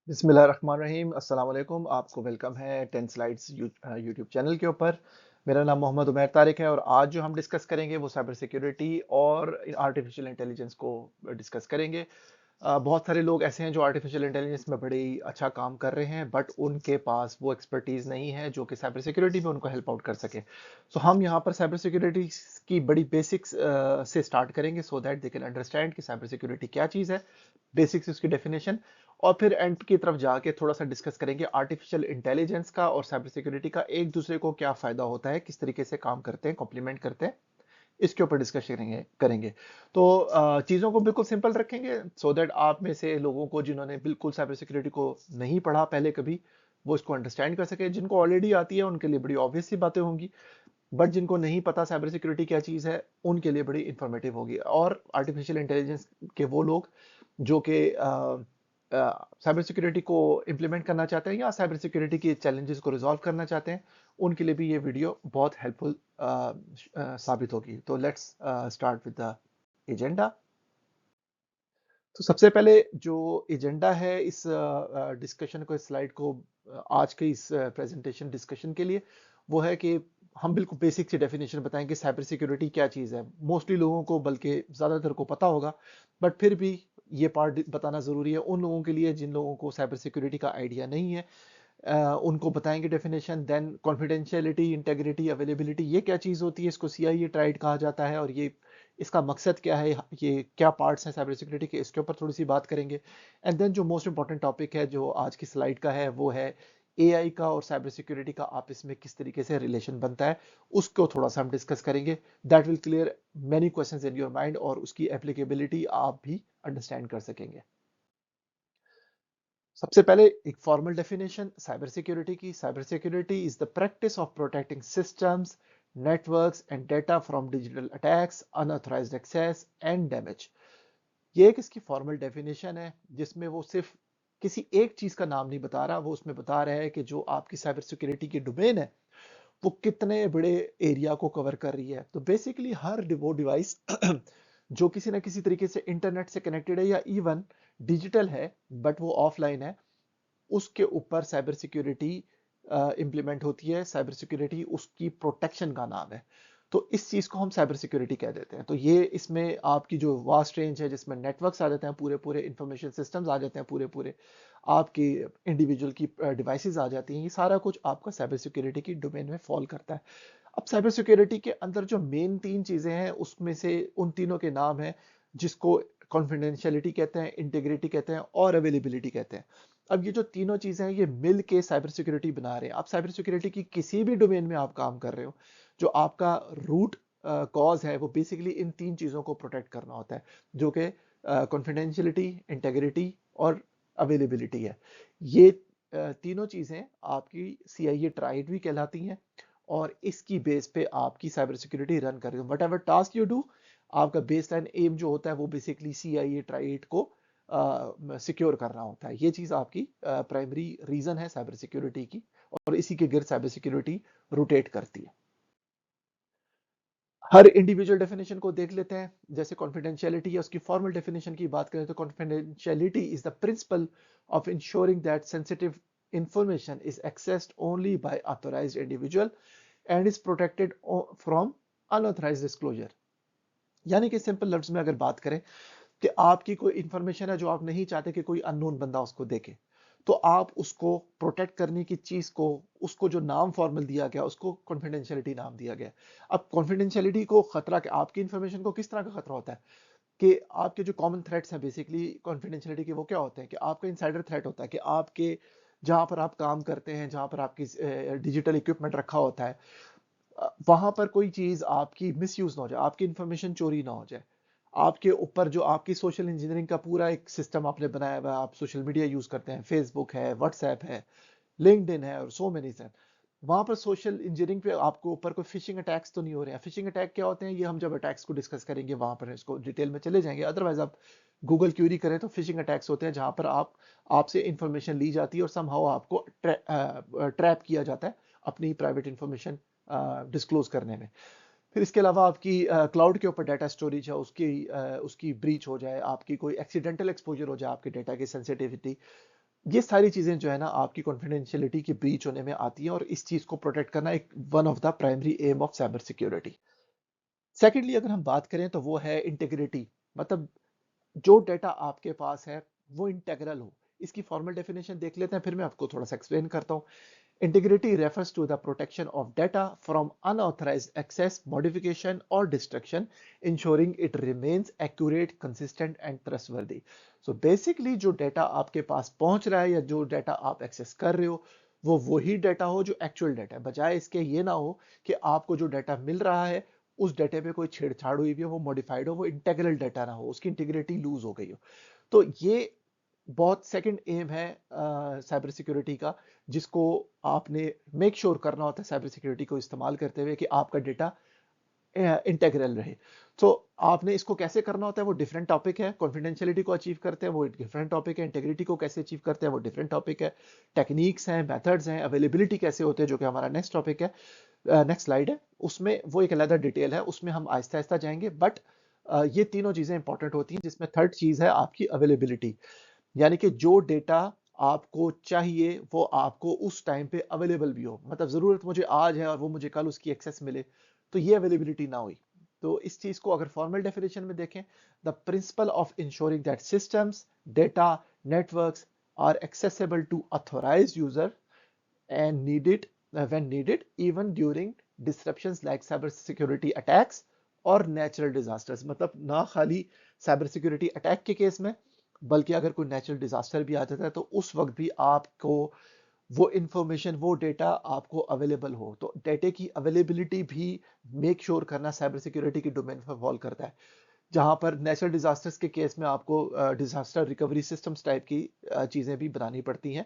बिस्मिल्लाहिर्रहमानिर्रहीम अस्सलाम वालेकुम। आपको वेलकम है 10 स्लाइड्स यूट्यूब चैनल के ऊपर। मेरा नाम मोहम्मद उमैर तारिक है और आज जो हम डिस्कस करेंगे वो साइबर सिक्योरिटी और आर्टिफिशियल इंटेलिजेंस को डिस्कस करेंगे। बहुत सारे लोग ऐसे हैं जो आर्टिफिशियल इंटेलिजेंस में बड़े ही अच्छा काम कर रहे हैं बट उनके पास वो एक्सपर्टीज नहीं है जो कि साइबर सिक्योरिटी में उनको हेल्प आउट कर सके। सो हम यहाँ पर साइबर सिक्योरिटी की बड़ी बेसिक्स से स्टार्ट करेंगे so that they can understand कि साइबर सिक्योरिटी क्या चीज़ है, बेसिक्स उसकी डेफिनेशन, और फिर एंड की तरफ जाके थोड़ा सा डिस्कस करेंगे आर्टिफिशियल इंटेलिजेंस का और साइबर सिक्योरिटी का एक दूसरे को क्या फायदा होता है, किस तरीके से काम करते हैं, कॉम्प्लीमेंट करते हैं, इसके ऊपर डिस्कस करेंगे। तो चीज़ों को बिल्कुल सिंपल रखेंगे सो दैट आप में से लोगों को जिन्होंने बिल्कुल साइबर सिक्योरिटी को नहीं पढ़ा पहले कभी, वो इसको अंडरस्टैंड कर सके। जिनको ऑलरेडी आती है उनके लिए बड़ी ऑब्वियस सी बातें होंगी, बट जिनको नहीं पता साइबर सिक्योरिटी क्या चीज़ है उनके लिए बड़ी इंफॉर्मेटिव होगी। और आर्टिफिशियल इंटेलिजेंस के वो लोग जो कि साइबर सिक्योरिटी को इम्प्लीमेंट करना चाहते हैं या साइबर सिक्योरिटी के चैलेंजेस को रिजॉल्व करना चाहते हैं, उनके लिए भी ये वीडियो बहुत हेल्पफुल साबित होगी। तो let's start with the agenda. तो सबसे पहले जो एजेंडा है इस डिस्कशन को, इस स्लाइड को, आज के इस प्रेजेंटेशन डिस्कशन के लिए, वो है कि हम बिल्कुल बेसिक सी डेफिनेशन बताएंगे साइबर सिक्योरिटी क्या चीज़ है। मोस्टली लोगों को, बल्कि ज़्यादातर को पता होगा, बट फिर भी ये पार्ट बताना ज़रूरी है उन लोगों के लिए जिन लोगों को साइबर सिक्योरिटी का आइडिया नहीं है। उनको बताएंगे definition, then confidentiality, integrity, availability, ये क्या चीज़ होती है, इसको सीआईए ट्राइड कहा जाता है और ये इसका मकसद क्या है, ये क्या पार्ट्स हैं साइबर सिक्योरिटी के, इसके ऊपर थोड़ी सी बात करेंगे। एंड देन जो मोस्ट इंपॉर्टेंट टॉपिक है जो आज की स्लाइड का है वो है एआई का और साइबर सिक्योरिटी का आपस में किस तरीके से रिलेशन बनता है, उसको थोड़ा सा हम डिस्कस करेंगे। That will clear many questions in your mind और उसकी एप्लीकेबिलिटी आप भी अंडरस्टैंड कर सकेंगे। सबसे पहले एक फॉर्मल डेफिनेशन साइबर सिक्योरिटी की। Cyber security is the practice of protecting systems, networks and data from digital attacks, unauthorised access and damage. ये एक इसकी फॉर्मल डेफिनेशन है जिसमें वो सिर्फ किसी एक चीज का नाम नहीं बता रहा, वो उसमें बता रहा है कि जो आपकी साइबर सिक्योरिटी की डोमेन है वो कितने बड़े एरिया को कवर कर रही है। तो बेसिकली हर वो डिवाइस जो किसी ना किसी तरीके से इंटरनेट से कनेक्टेड है या इवन डिजिटल है बट वो ऑफलाइन है, उसके ऊपर साइबर सिक्योरिटी इंप्लीमेंट होती है। साइबर सिक्योरिटी उसकी प्रोटेक्शन का नाम है। तो इस चीज को हम साइबर सिक्योरिटी कह देते हैं। तो ये इसमें आपकी जो वास्ट रेंज है जिसमें नेटवर्क्स आ जाते हैं, पूरे पूरे इंफॉर्मेशन सिस्टम्स आ जाते हैं, पूरे पूरे आपकी इंडिविजुअल की डिवाइसेस आ जाती हैं, ये सारा कुछ आपका साइबर सिक्योरिटी की डोमेन में फॉल करता है। अब साइबर सिक्योरिटी के अंदर जो मेन तीन चीजें हैं उसमें से उन तीनों के नाम है जिसको कॉन्फिडेंशियलिटी कहते हैं, इंटीग्रिटी कहते हैं और अवेलेबिलिटी कहते हैं। अब ये जो तीनों चीजें हैं ये मिल के साइबर सिक्योरिटी बना रहे हैं। आप साइबर सिक्योरिटी की किसी भी डोमेन में आप काम कर रहे हो, जो आपका रूट कॉज है वो बेसिकली इन तीन चीजों को प्रोटेक्ट करना होता है, जो कि कॉन्फिडेंशियलिटी, इंटेग्रिटी और अवेलेबिलिटी है। ये तीनों चीजें आपकी सीआईए ट्राइड भी कहलाती हैं और इसकी बेस पे आपकी साइबर सिक्योरिटी रन कर रही हो। What ever task you do, आपका बेस लाइन एम जो होता है वो बेसिकली सीआईए ट्राइड को सिक्योर करना होता है। ये चीज आपकी प्राइमरी रीजन है साइबर सिक्योरिटी की और इसी के गिर्द साइबर सिक्योरिटी रोटेट करती है। हर इंडिविजुअल डेफिनेशन को देख लेते हैं। जैसे कॉन्फिडेंशियलिटी या उसकी फॉर्मल डेफिनेशन की बात करें तो confidentiality is the principle of ensuring that sensitive information is accessed only by authorised individual and is protected from unauthorised disclosure. यानी कि सिंपल लफ्ज में अगर बात करें कि आपकी कोई इंफॉर्मेशन है जो आप नहीं चाहते कि कोई अननोन बंदा उसको देखे, तो आप उसको प्रोटेक्ट करने की चीज को, उसको जो नाम फॉर्मल दिया गया उसको कॉन्फिडेंशियलिटी नाम दिया गया। अब कॉन्फिडेंशियलिटी को खतरा, कि आपकी इंफॉर्मेशन को किस तरह का खतरा होता है, कि आपके जो कॉमन थ्रेट्स हैं बेसिकली कॉन्फिडेंशियलिटी के, वो क्या होते हैं कि आपका इनसाइडर थ्रेट होता है कि आपके जहां पर आप काम करते हैं, जहां पर आपकी डिजिटल इक्विपमेंट रखा होता है, वहां पर कोई चीज आपकी मिसयूज ना हो जाए, आपकी इंफॉर्मेशन चोरी ना हो जाए। आपके ऊपर जो आपकी सोशल इंजीनियरिंग का पूरा एक सिस्टम आपने बनाया हुआ है, आप सोशल मीडिया यूज करते हैं, फेसबुक है, व्हाट्सएप है, लिंक्डइन है और सो मेनी है। वहां पर सोशल इंजीनियरिंग पे आपको ऊपर कोई फिशिंग अटैक्स तो नहीं हो रहे हैं। फिशिंग अटैक क्या होते हैं, ये हम जब अटैक्स को डिस्कस करेंगे वहां पर इसको डिटेल में चले जाएंगे। अदरवाइज आप गूगल क्यूरी करें तो फिशिंग अटैक्स होते हैं जहां पर आपसे इंफॉर्मेशन ली जाती है और समहाउ आपको ट्रैप किया जाता है अपनी प्राइवेट इंफॉर्मेशन डिस्क्लोज करने में। फिर इसके अलावा आपकी क्लाउड के ऊपर डाटा स्टोरेज है, उसकी ब्रीच हो जाए, आपकी कोई एक्सीडेंटल एक्सपोजर हो जाए आपके डाटा की सेंसिटिविटी, ये सारी चीजें जो है ना आपकी कॉन्फिडेंशियलिटी की ब्रीच होने में आती हैं, और इस चीज को प्रोटेक्ट करना एक one of the primary aim of cyber security. Secondly अगर हम बात करें तो वो है इंटीग्रिटी, मतलब जो डेटा आपके पास है वो इंटेग्रल हो। इसकी फॉर्मल डेफिनेशन देख लेते हैं, फिर मैं आपको थोड़ा सा एक्सप्लेन करता हूँ। Integrity refers to the protection of data from unauthorized access, modification, or destruction, ensuring it remains accurate, consistent, and trustworthy. So basically जो डेटा आपके पास पहुंच रहा है या जो डेटा आप एक्सेस कर रहे हो वो वही डेटा हो जो एक्चुअल डेटा है, बजाय इसके ये ना हो कि आपको जो डेटा मिल रहा है उस डेटे पे कोई छेड़छाड़ हुई भी हो, वो मॉडिफाइड हो, वो इंटेग्रल डेटा ना हो, उसकी इंटीग्रिटी लूज हो गई हो। तो ये बहुत सेकंड एम है साइबर सिक्योरिटी का, जिसको आपने मेक श्योर करना होता है साइबर सिक्योरिटी को इस्तेमाल करते हुए कि आपका डेटा इंटेग्रल रहे। तो आपने इसको कैसे करना होता है वो डिफरेंट टॉपिक है। कॉन्फिडेंशियलिटी को अचीव करते हैं वो एक डिफरेंट टॉपिक है। इंटेग्रिटी को कैसे अचीव करते हैं वो डिफरेंट टॉपिक है। टेक्निक्स हैं, मेथड्स हैं, अवेलेबिलिटी कैसे होते हैं जो कि हमारा नेक्स्ट टॉपिक है, नेक्स्ट स्लाइड है, उसमें वो एक अलग डिटेल है, उसमें हम आहिस्ता आहिस्ता जाएंगे। बट ये तीनों चीजें इंपॉर्टेंट होती हैं, जिसमें थर्ड चीज है आपकी अवेलेबिलिटी, यानी कि जो डेटा आपको चाहिए वो आपको उस टाइम पे अवेलेबल भी हो। मतलब जरूरत मुझे आज है और वो मुझे कल उसकी एक्सेस मिले, तो ये अवेलेबिलिटी ना हुई। तो इस चीज को अगर फॉर्मल डेफिनेशन में देखें, the principle of ensuring that systems, data, networks are accessible to authorised user and needed when needed even during disruptions like cyber security attacks और नेचुरल डिजास्टर्स। मतलब ना खाली साइबर सिक्योरिटी अटैक के case में, बल्कि अगर कोई नेचुरल डिजास्टर भी आ जाता है तो उस वक्त भी आपको वो इंफॉर्मेशन, वो डेटा आपको अवेलेबल हो। तो डेटे की अवेलेबिलिटी भी मेक श्योर करना साइबर सिक्योरिटी की डोमेन में फॉल करता है। जहां पर नेचुरल डिजास्टर्स के केस में आपको डिजास्टर रिकवरी सिस्टम्स टाइप की चीजें भी बनानी पड़ती हैं,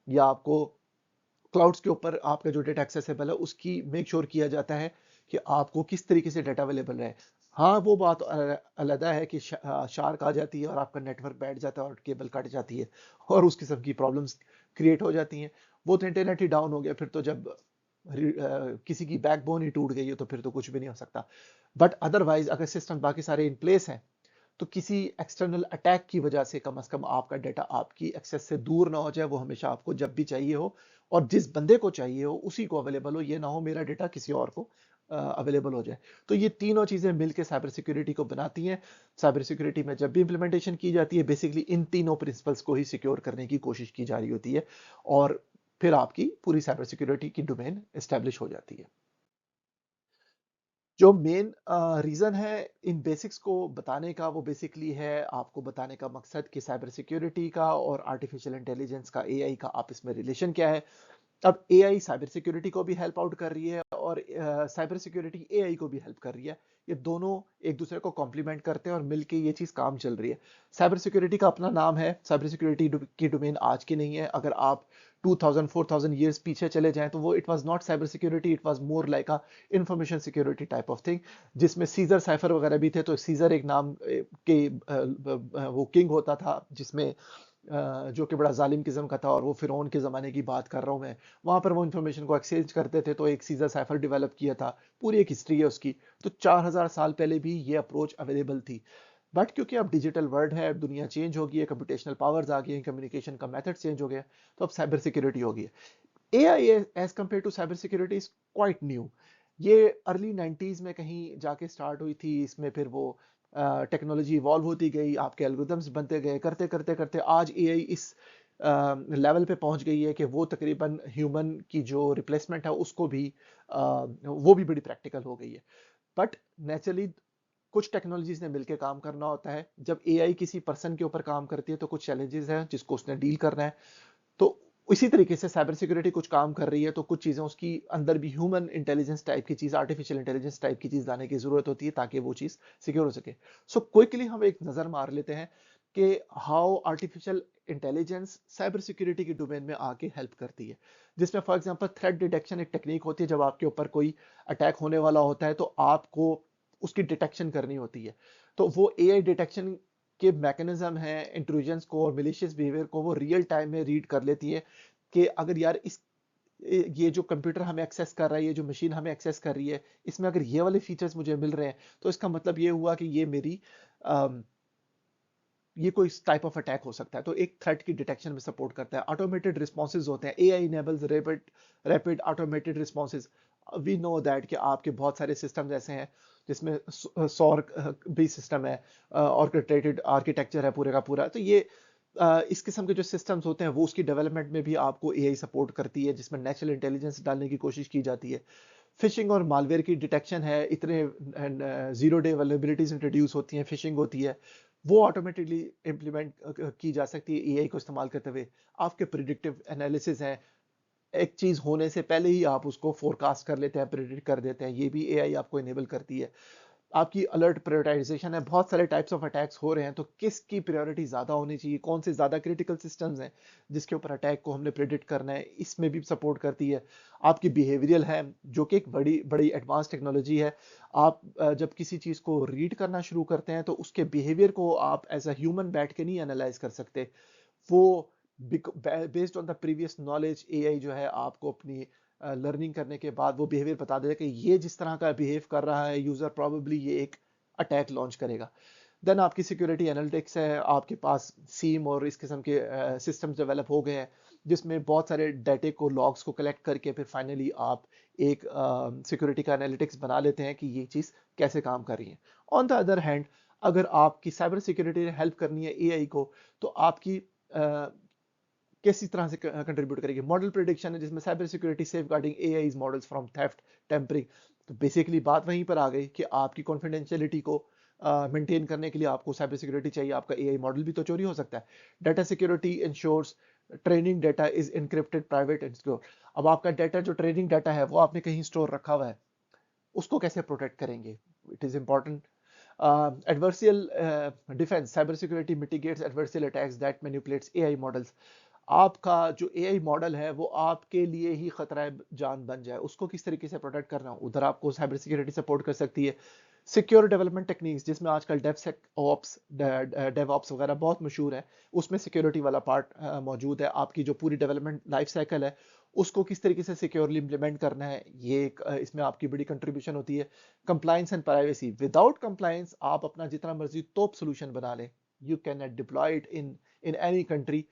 या आपको क्लाउड्स के ऊपर आपका जो डेटा एक्सेसिबल है उसकी मेक श्योर किया जाता है कि आपको किस तरीके से डेटा अवेलेबल रहे। हाँ, वो बात अलग है कि शार्क आ जाती है और आपका नेटवर्क बैठ जाता है और केबल कट जाती है और उस किस्म की प्रॉब्लम्स क्रिएट हो जाती हैं। वो तो इंटरनेट ही डाउन हो गया, फिर तो जब किसी की बैकबोन ही टूट गई है तो फिर तो कुछ भी नहीं हो सकता। बट अदरवाइज अगर सिस्टम बाकी सारे इन प्लेस हैं तो किसी एक्सटर्नल अटैक की वजह से कम से कम आपका डाटा आपकी एक्सेस से दूर ना हो जाए, वो हमेशा आपको जब भी चाहिए हो और जिस बंदे को चाहिए हो उसी को अवेलेबल हो, ये ना हो मेरा डाटा किसी और को अवेलेबल हो जाए। तो ये तीनों चीजें मिलकर साइबर सिक्योरिटी को बनाती हैं। साइबर सिक्योरिटी में जब भी इंप्लीमेंटेशन की जाती है बेसिकली इन तीनों प्रिंसिपल्स को ही सिक्योर करने की कोशिश की जा रही होती है, और फिर आपकी पूरी साइबर सिक्योरिटी की डोमेन एस्टेब्लिश हो जाती है। जो मेन रीजन है इन बेसिक्स को बताने का, वो बेसिकली है आपको बताने का मकसद कि साइबर सिक्योरिटी का और आर्टिफिशियल इंटेलिजेंस का, एआई का आपस में रिलेशन क्या है। अब एआई साइबर सिक्योरिटी को भी हेल्प आउट कर रही है और साइबर सिक्योरिटी एआई को भी हेल्प कर रही है। ये दोनों एक दूसरे को कॉम्प्लीमेंट करते हैं और मिलके ये चीज काम चल रही है। साइबर सिक्योरिटी का अपना नाम है, साइबर सिक्योरिटी की डोमेन आज की नहीं है। अगर आप 2000 4000 years पीछे चले जाएं तो वो it was not cyber security, it was more like a information security type of thing, जिसमें सीजर साइफर वगैरह भी थे। तो सीजर एक नाम के वो किंग होता था, जिसमें जो कि बड़ा जालिम किस्म का था, और वो फिरौन के ज़माने की बात कर रहा हूँ मैं। वहाँ पर वो इन्फॉर्मेशन को एक्सचेंज करते थे, तो एक सीजर साइफर डेवलप किया था। पूरी एक हिस्ट्री है उसकी। तो 4000 साल पहले भी ये अप्रोच अवेलेबल थी। बट क्योंकि अब डिजिटल वर्ल्ड है, दुनिया चेंज हो गई है, कंप्यूटेशनल पावर्स आ गई हैं, कम्युनिकेशन का मेथड चेंज हो गया, तो अब साइबर सिक्योरिटी हो गई है। AI as compared to cyber security is quite new. ये अर्ली 90s में कहीं जाके स्टार्ट हुई थी। इसमें फिर वो टेक्नोलॉजी इवॉल्व होती गई, आपके एल्गोरिथम्स बनते गए, करते करते करते आज एआई इस लेवल पे पहुंच गई है कि वो तकरीबन ह्यूमन की जो रिप्लेसमेंट है उसको भी वो भी बड़ी प्रैक्टिकल हो गई है। बट नेचुरली कुछ टेक्नोलॉजीज ने मिलकर काम करना होता है। जब एआई किसी पर्सन के ऊपर काम करती है तो कुछ चैलेंजेस हैं जिसको उसने डील करना है। तो इसी तरीके से साइबर सिक्योरिटी कुछ काम कर रही है तो कुछ चीजें उसकी अंदर भी ह्यूमन इंटेलिजेंस टाइप की चीज, आर्टिफिशियल इंटेलिजेंस टाइप की चीज लाने की जरूरत होती है ताकि वो चीज सिक्योर हो सके। सो क्विकली हम एक नजर मार लेते हैं कि how artificial intelligence cyber security की डोमेन में आके हेल्प करती है। जिसमें फॉर एग्जांपल थ्रेट डिटेक्शन एक टेक्निक होती है। जब आपके ऊपर कोई अटैक होने वाला होता है तो आपको उसकी डिटेक्शन करनी होती है। तो वो एआई डिटेक्शन के मैकेनिज्म है, इंट्रूजन्स को और मिलिशियस बिहेवियर को वो रियल टाइम में रीड कर लेती है कि अगर यार इस ये जो कंप्यूटर हमें एक्सेस कर रहा है, ये जो मशीन हमें एक्सेस कर रही है, इसमें अगर ये वाले फीचर्स मुझे मिल रहे हैं तो इसका मतलब ये हुआ कि ये मेरी ये कोई टाइप ऑफ अटैक हो सकता है, तो एक थ्रेट की डिटेक्शन में सपोर्ट करता है। ऑटोमेटेड रिस्पॉन्सेज होते हैं, AI enables rapid automated responses. We know that कि आपके बहुत सारे सिस्टम्स ऐसे हैं जिसमें सौर भी सिस्टम है, ऑर्केस्ट्रेटेड आर्किटेक्चर है पूरे का पूरा। तो ये इस किस्म के जो सिस्टम्स होते हैं वो उसकी डेवलपमेंट में भी आपको एआई सपोर्ट करती है, जिसमें नेचुरल इंटेलिजेंस डालने की कोशिश की जाती है। फिशिंग और मालवेयर की डिटेक्शन है, इतने जीरो डे वल्नरेबिलिटीज इंट्रोड्यूस होती हैं, फिशिंग होती है, वो ऑटोमेटिकली इम्प्लीमेंट की जा सकती है एआई को इस्तेमाल करते हुए। आपके प्रिडिक्टिव एनालिसिस हैं, एक चीज होने से पहले ही आप उसको फोरकास्ट कर लेते हैं, प्रिडिक्ट कर देते हैं, ये भी एआई आपको इनेबल करती है। आपकी अलर्ट प्रायोरिटाइजेशन है, बहुत सारे टाइप्स ऑफ अटैक्स हो रहे हैं, तो किसकी प्रायोरिटी ज्यादा होनी चाहिए, कौन से ज्यादा क्रिटिकल सिस्टम्स हैं जिसके ऊपर अटैक को हमने प्रिडिक्ट करना है, इसमें भी सपोर्ट करती है। आपकी बिहेवियरल है, जो कि एक बड़ी बड़ी एडवांस टेक्नोलॉजी है। आप जब किसी चीज को रीड करना शुरू करते हैं तो उसके बिहेवियर को आप एज अ ह्यूमन बैठ के नहीं एनालाइज कर सकते। वो based on the previous knowledge AI जो है आपको अपनी लर्निंग करने के बाद वो बिहेवियर बता देगा कि ये जिस तरह का बिहेव कर रहा है यूजर, प्रोबेबली ये एक अटैक लॉन्च करेगा। देन आपकी सिक्योरिटी एनालिटिक्स है, आपके पास सीम और इस किस्म के सिस्टम्स डेवलप हो गए हैं जिसमें बहुत सारे डाटे को, लॉग्स को कलेक्ट करके फिर फाइनली आप एक सिक्योरिटी का एनालिटिक्स बना लेते हैं कि ये चीज़ कैसे काम कर रही है। ऑन द अदर हैंड, अगर आपकी साइबर सिक्योरिटी ने हेल्प करनी है एआई को, तो आपकी किसी तरह से कंट्रीब्यूट करेगी। मॉडल प्रिडिक्शन है जिसमें cyber security safeguarding AI's models from theft, tampering. तो बेसिकली बात वहीं पर आ गई कि आपकी कॉन्फिडेंशियलिटी को मेंटेन करने के लिए आपको साइबर सिक्योरिटी चाहिए, आपका एआई मॉडल भी तो चोरी हो सकता है। Data security ensures training data is encrypted, private and secure. अब आपका डाटा, जो ट्रेनिंग डाटा है वो आपने कहीं स्टोर रखा हुआ है, उसको कैसे प्रोटेक्ट करेंगे? It is important. Adversarial defence, cyber security mitigates adversarial attacks that manipulates AI models. आपका जो एआई मॉडल है वो आपके लिए ही खतरा जान बन जाए, उसको किस तरीके से प्रोटेक्ट करना, उधर आपको साइबर सिक्योरिटी सपोर्ट कर सकती है। सिक्योर डेवलपमेंट टेक्निक्स, जिसमें आजकल डेवऑप्स वगैरह बहुत मशहूर है, उसमें सिक्योरिटी वाला पार्ट मौजूद है। आपकी जो पूरी डेवलपमेंट लाइफ साइकिल है उसको किस तरीके से सिक्योरली इंप्लीमेंट करना है, ये एक इसमें आपकी बड़ी कंट्रीब्यूशन होती है। Compliance and privacy, without compliance आप अपना जितना मर्जी टॉप सोल्यूशन बना लें, you can not deploy it in in any country.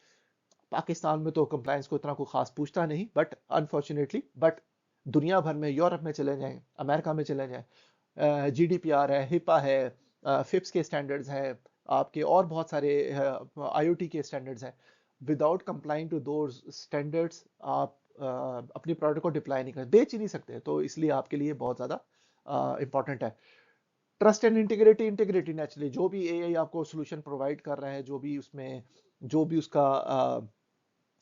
Pakistan में तो कंप्लायंस को इतना कोई खास पूछता नहीं, बट अनफॉर्चुनेटली, बट दुनिया भर में, यूरोप में चले जाएं, अमेरिका में चले जाएं, जीडीपीआर है, हिपा है, फिप्स के स्टैंडर्ड्स हैं, आपके और बहुत सारे आईओटी के स्टैंडर्ड्स हैं। Without complying to those standards आप अपनी प्रोडक्ट को डिप्लॉय नहीं कर, बेच ही नहीं सकते। तो इसलिए आपके लिए बहुत ज़्यादा इंपॉर्टेंट है। Trust and integrity, integrity naturally जो भी एआई आपको सोल्यूशन प्रोवाइड कर रहा है, जो भी उसमें, जो भी उसका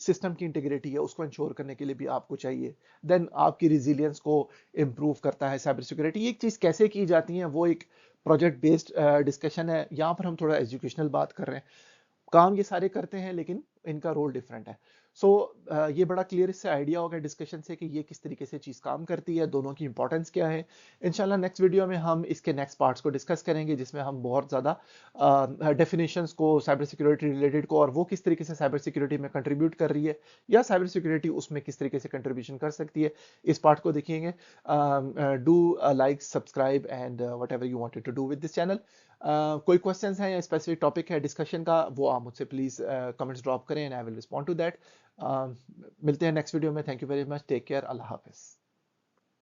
सिस्टम की इंटीग्रिटी है, उसको इंश्योर करने के लिए भी आपको चाहिए। देन आपकी रिजिलियंस को इम्प्रूव करता है साइबर सिक्योरिटी। ये चीज़ कैसे की जाती है वो एक प्रोजेक्ट बेस्ड डिस्कशन है, यहाँ पर हम थोड़ा एजुकेशनल बात कर रहे हैं। काम ये सारे करते हैं लेकिन इनका रोल डिफरेंट है। सो ये बड़ा क्लियर इससे आइडिया होगा डिस्कशन से कि ये किस तरीके से चीज़ काम करती है, दोनों की इंपॉर्टेंस क्या है। इंशाल्लाह नेक्स्ट वीडियो में हम इसके नेक्स्ट पार्ट्स को डिस्कस करेंगे, जिसमें हम बहुत ज़्यादा डेफिनेशंस को, साइबर सिक्योरिटी रिलेटेड को, और वो किस तरीके से साइबर सिक्योरिटी में कंट्रीब्यूट कर रही है, या साइबर सिक्योरिटी उसमें किस तरीके से कंट्रीब्यूशन कर सकती है, इस पार्ट को देखेंगे। Do like, subscribe and whatever you wanted to do with this channel. कोई क्वेश्चंस हैं या स्पेसिफिक टॉपिक है डिस्कशन का, वो आप मुझसे प्लीज़ कमेंट्स ड्रॉप करें and I will respond to that. मिलते हैं नेक्स्ट वीडियो में। Thank you very much, take care, अल्लाह हाफिज़।